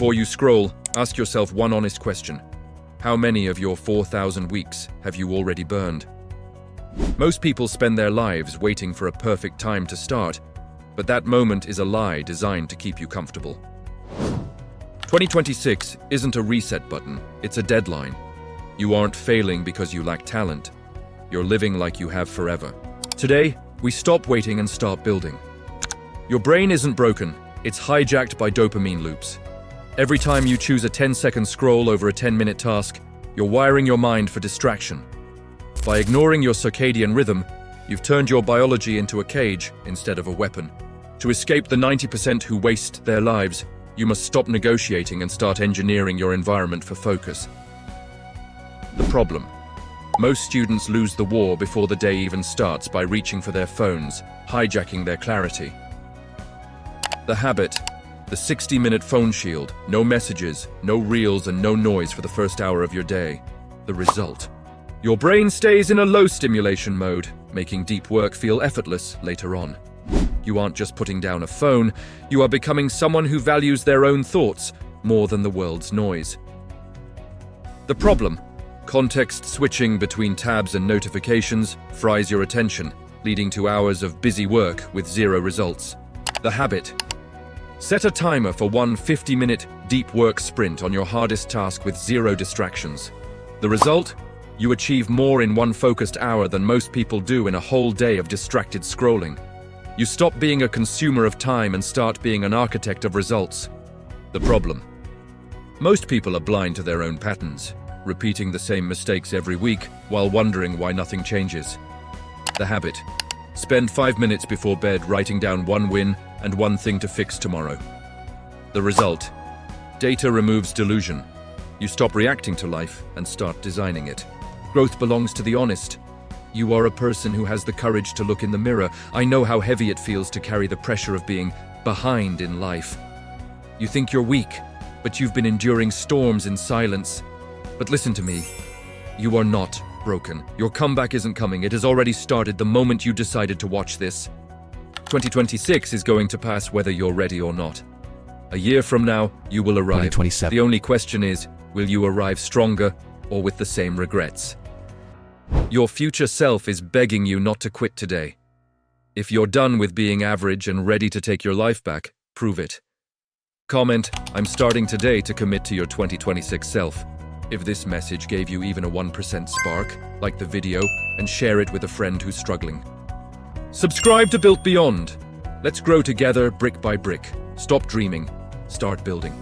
Before you scroll, ask yourself one honest question. How many of your 4,000 weeks have you already burned? Most people spend their lives waiting for a perfect time to start, but that moment is a lie designed to keep you comfortable. 2026 isn't a reset button, it's a deadline. You aren't failing because you lack talent. You're living like you have forever. Today, we stop waiting and start building. Your brain isn't broken, it's hijacked by dopamine loops. Every time you choose a 10-second scroll over a 10-minute task, you're wiring your mind for distraction. By ignoring your circadian rhythm, you've turned your biology into a cage instead of a weapon. To escape the 90% who waste their lives, you must stop negotiating and start engineering your environment for focus. The problem: most students lose the war before the day even starts by reaching for their phones, hijacking their clarity. The habit: the 60-minute phone shield, no messages, no reels, and no noise for the first hour of your day. The result: your brain stays in a low stimulation mode, making deep work feel effortless later on. You aren't just putting down a phone, you are becoming someone who values their own thoughts more than the world's noise. The problem: context switching between tabs and notifications fries your attention, leading to hours of busy work with zero results. The habit: set a timer for one 50-minute deep work sprint on your hardest task with zero distractions. The result: you achieve more in one focused hour than most people do in a whole day of distracted scrolling. You stop being a consumer of time and start being an architect of results. The problem: most people are blind to their own patterns, repeating the same mistakes every week while wondering why nothing changes. The habit: spend 5 minutes before bed writing down one win and one thing to fix tomorrow. The result: data removes delusion. You stop reacting to life and start designing it. Growth belongs to the honest. You are a person who has the courage to look in the mirror. I know how heavy it feels to carry the pressure of being behind in life. You think you're weak, but you've been enduring storms in silence. But listen to me. You are not broken. Your comeback isn't coming. It has already started the moment you decided to watch this. 2026 is going to pass whether you're ready or not. A year from now, you will arrive. 2027. The only question is, will you arrive stronger or with the same regrets? Your future self is begging you not to quit today. If you're done with being average and ready to take your life back, prove it. Comment, "I'm starting today to commit to your 2026 self." If this message gave you even a 1% spark, like the video and share it with a friend who's struggling. Subscribe to Built Beyond. Let's grow together brick by brick. Stop dreaming. Start building.